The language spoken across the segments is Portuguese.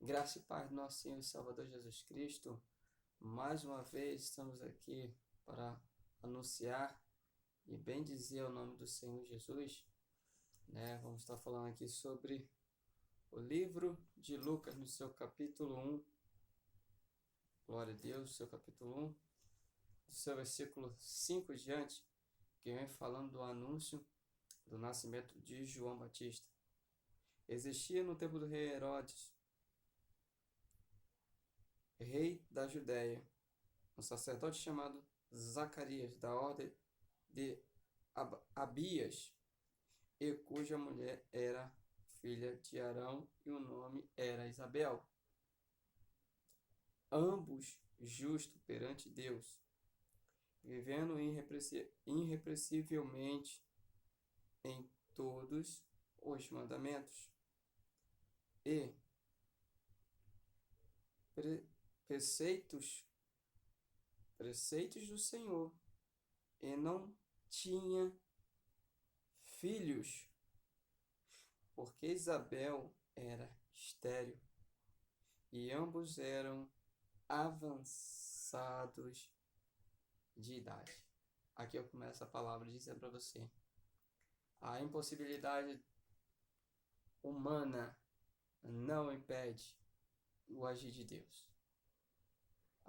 Graça e paz do nosso Senhor e Salvador Jesus Cristo. Mais uma vez estamos aqui para anunciar e bendizer o nome do Senhor Jesus, né? Vamos estar falando aqui sobre o livro de Lucas, no seu capítulo 1. Glória a Deus, seu capítulo 1, do seu versículo 5 diante, que vem falando do anúncio do nascimento de João Batista. Existia no tempo do rei Herodes, rei da Judéia, um sacerdote chamado Zacarias, da ordem de Abias, e cuja mulher era filha de Arão, e o nome era Isabel. Ambos justos perante Deus, vivendo irrepreensivelmente em todos os mandamentos e preceitos do Senhor, e não tinha filhos, porque Isabel era estéril, e ambos eram avançados de idade. Aqui eu começo a palavra dizendo para você: a impossibilidade humana não impede o agir de Deus.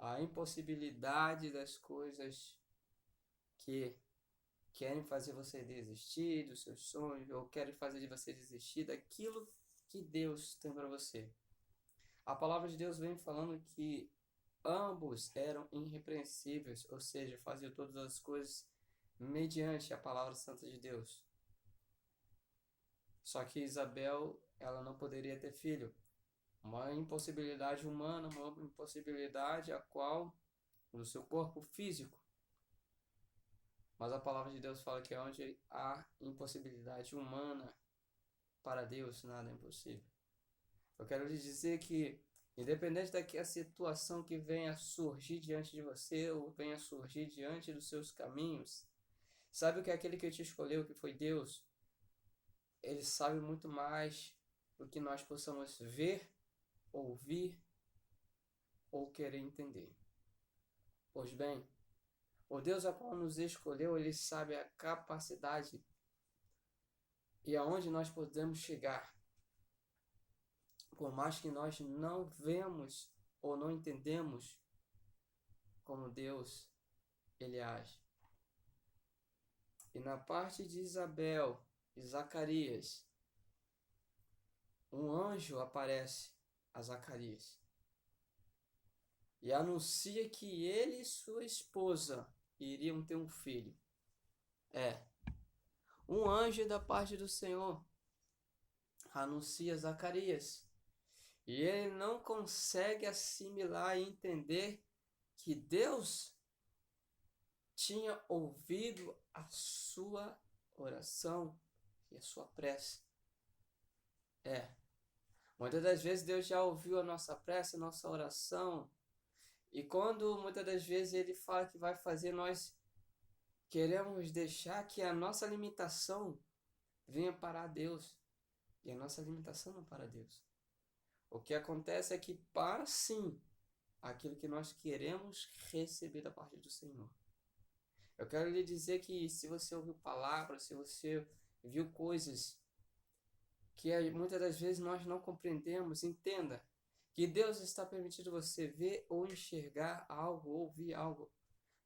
A impossibilidade das coisas que querem fazer você desistir dos seus sonhos, ou querem fazer de você desistir daquilo que Deus tem para você. A palavra de Deus vem falando que ambos eram irrepreensíveis, ou seja, faziam todas as coisas mediante a palavra santa de Deus. Só que Isabel, ela não poderia ter filho. Uma impossibilidade humana, uma impossibilidade a qual no seu corpo físico. Mas a palavra de Deus fala que onde há impossibilidade humana, para Deus nada é impossível. Eu quero lhe dizer que, independente da situação que venha surgir diante de você, ou venha surgir diante dos seus caminhos, sabe que aquele que te escolheu, que foi Deus, ele sabe muito mais do que nós possamos ver, ouvir ou querer entender. Pois bem, o Deus a qual nos escolheu, ele sabe a capacidade e aonde nós podemos chegar. Por mais que nós não vemos ou não entendemos como Deus ele age. E na parte de Isabel e Zacarias, um anjo aparece a Zacarias e anuncia que ele e sua esposa iriam ter um filho. Um anjo da parte do Senhor anuncia a Zacarias. E ele não consegue assimilar e entender que Deus tinha ouvido a sua oração e a sua prece. Muitas das vezes Deus já ouviu a nossa prece, a nossa oração. E quando muitas das vezes Ele fala que vai fazer, nós queremos deixar que a nossa limitação venha para Deus. E a nossa limitação não para Deus. O que acontece é que para sim aquilo que nós queremos receber da parte do Senhor. Eu quero lhe dizer que se você ouviu palavras, se você viu coisas que muitas das vezes nós não compreendemos, entenda que Deus está permitindo você ver ou enxergar algo, ouvir algo,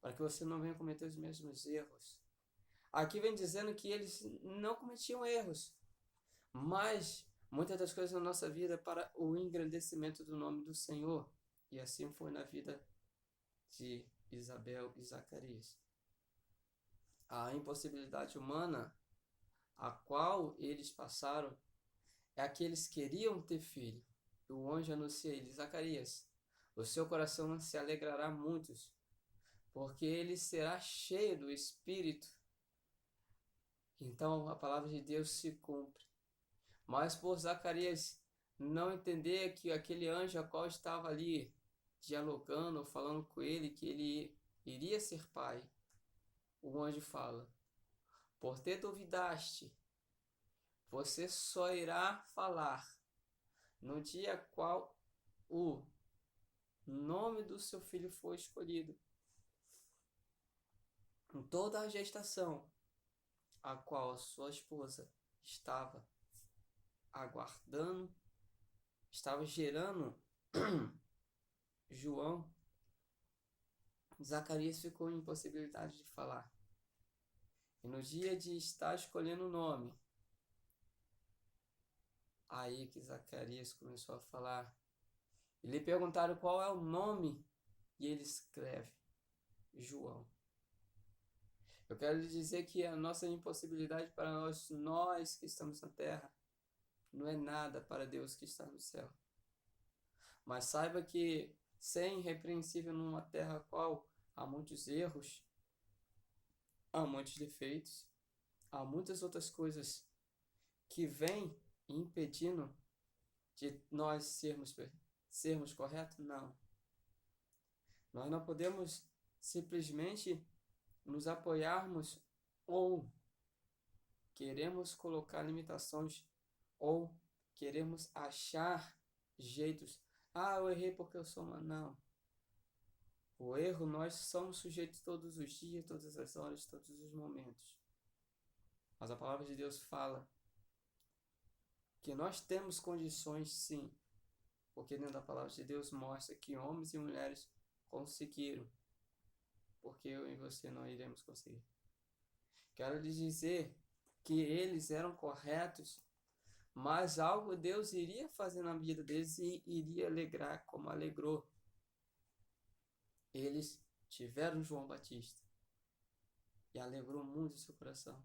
para que você não venha cometer os mesmos erros. Aqui vem dizendo que eles não cometiam erros, mas muitas das coisas na nossa vida para o engrandecimento do nome do Senhor. E assim foi na vida de Isabel e Zacarias. A impossibilidade humana a qual eles passaram é que eles queriam ter filho. O anjo anuncia a eles: Zacarias, o seu coração se alegrará muitos, porque ele será cheio do Espírito. Então a palavra de Deus se cumpre. Mas por Zacarias não entender que aquele anjo a qual estava ali dialogando, falando com ele, que ele iria ser pai, o anjo fala: por que duvidaste? Você só irá falar no dia qual o nome do seu filho foi escolhido, em toda a gestação a qual a sua esposa estava aguardando, estava gerando João, Zacarias ficou em impossibilidade de falar. E no dia de estar escolhendo o nome, aí que Zacarias começou a falar. E lhe perguntaram qual é o nome, e ele escreve João. Eu quero lhe dizer que a nossa impossibilidade para nós que estamos na terra, não é nada para Deus que está no céu. Mas saiba que ser irrepreensível numa terra qual há muitos erros, há muitos defeitos, há muitas outras coisas que vêm impedindo de nós sermos corretos? Não. Nós não podemos simplesmente nos apoiarmos ou queremos colocar limitações ou queremos achar jeitos. Ah, eu errei porque eu sou uma. Não. O erro nós somos sujeitos todos os dias, todas as horas, todos os momentos. Mas a palavra de Deus fala que nós temos condições, sim, porque dentro da palavra de Deus mostra que homens e mulheres conseguiram, porque eu e você não iremos conseguir. Quero lhes dizer que eles eram corretos, mas algo Deus iria fazer na vida deles e iria alegrar como alegrou. Eles tiveram João Batista e alegrou muito o seu coração.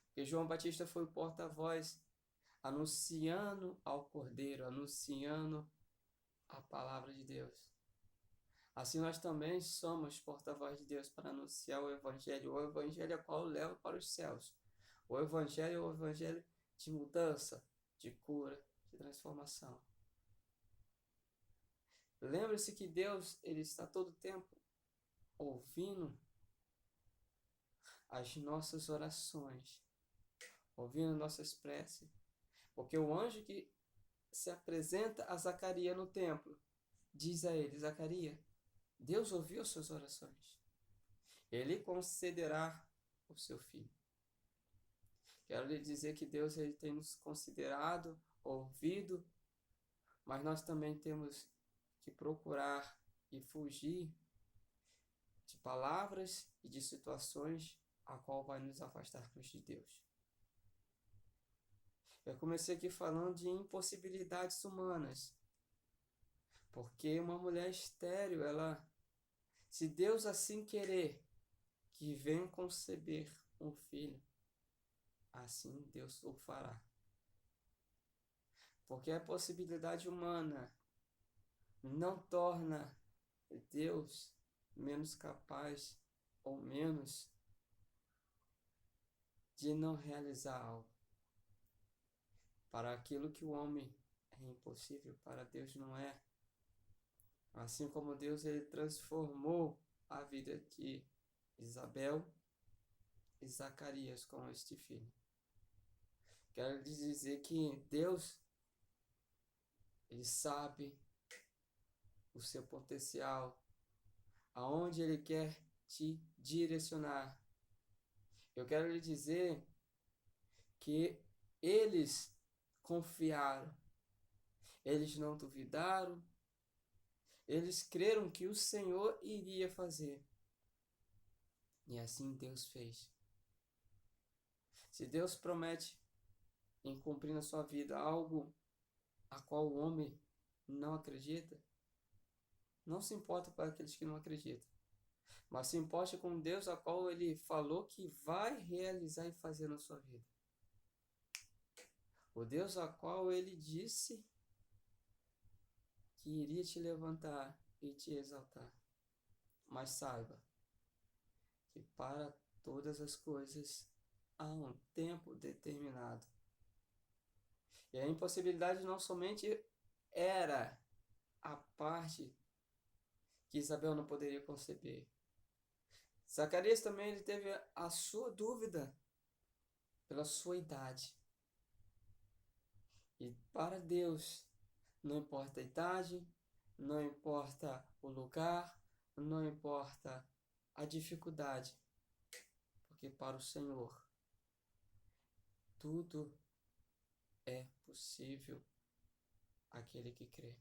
Porque João Batista foi o porta-voz, anunciando ao Cordeiro, anunciando a palavra de Deus. Assim nós também somos porta-voz de Deus para anunciar o Evangelho a qual leva para os céus. O Evangelho é o Evangelho de mudança, de cura, de transformação. Lembre-se que Deus, Ele está todo o tempo ouvindo as nossas orações, ouvindo nossas preces. Porque o anjo que se apresenta a Zacarias no templo, diz a ele: Zacarias, Deus ouviu suas orações. Ele concederá o seu filho. Quero lhe dizer que Deus ele tem nos considerado, ouvido, mas nós também temos que procurar e fugir de palavras e de situações a qual vai nos afastar de Deus. Eu comecei aqui falando de impossibilidades humanas, porque uma mulher estéril, se Deus assim querer que venha conceber um filho, assim Deus o fará. Porque a possibilidade humana não torna Deus menos capaz ou menos de não realizar algo. Para aquilo que o homem é impossível, para Deus não é. Assim como Deus ele transformou a vida de Isabel e Zacarias com este filho. Quero lhes dizer que Deus ele sabe o seu potencial, aonde ele quer te direcionar. Eu quero lhe dizer que eles confiaram, eles não duvidaram, eles creram que o Senhor iria fazer. E assim Deus fez. Se Deus promete em cumprir na sua vida algo a qual o homem não acredita, não se importa para aqueles que não acreditam, mas se importa com Deus a qual ele falou que vai realizar e fazer na sua vida. O Deus a qual ele disse que iria te levantar e te exaltar. Mas saiba que para todas as coisas há um tempo determinado. E a impossibilidade não somente era a parte que Isabel não poderia conceber. Zacarias também ele teve a sua dúvida pela sua idade. E para Deus Não importa a idade, não importa o lugar, não importa a dificuldade, porque para o Senhor tudo é possível aquele que crê.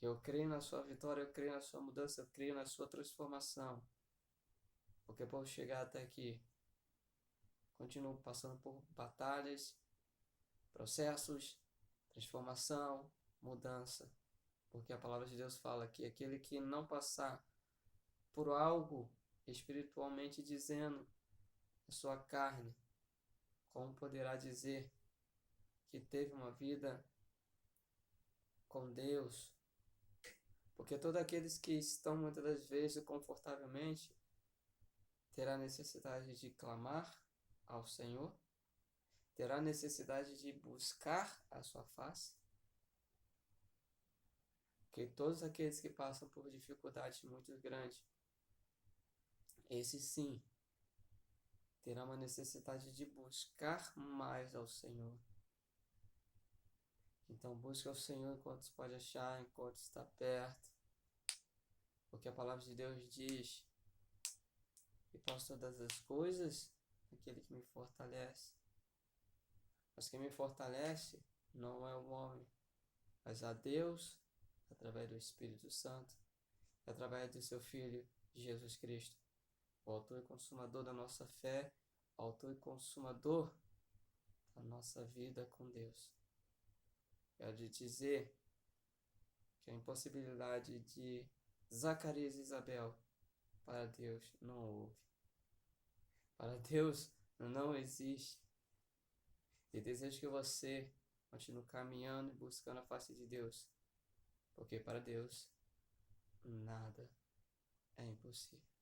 Eu creio na sua vitória, eu creio na sua mudança, eu creio na sua transformação. Porque para eu chegar até aqui, continuo passando por batalhas, processos, transformação, mudança. Porque a palavra de Deus fala que aquele que não passar por algo espiritualmente dizendo a sua carne, como poderá dizer que teve uma vida com Deus? Porque todos aqueles que estão muitas das vezes confortavelmente terá necessidade de clamar ao Senhor, terá necessidade de buscar a sua face. Porque todos aqueles que passam por dificuldades muito grandes, esses sim, terá uma necessidade de buscar mais ao Senhor. Então busque ao Senhor enquanto se pode achar, enquanto está perto. Porque a palavra de Deus diz que posso todas as coisas aquele que me fortalece. Mas quem me fortalece não é o homem, mas a Deus, através do Espírito Santo, através do seu Filho, Jesus Cristo, o autor e consumador da nossa fé, o autor e consumador da nossa vida com Deus. Quero te dizer que a impossibilidade de Zacarias e Isabel, para Deus não houve. Para Deus não existe. E desejo que você continue caminhando e buscando a face de Deus, porque para Deus nada é impossível.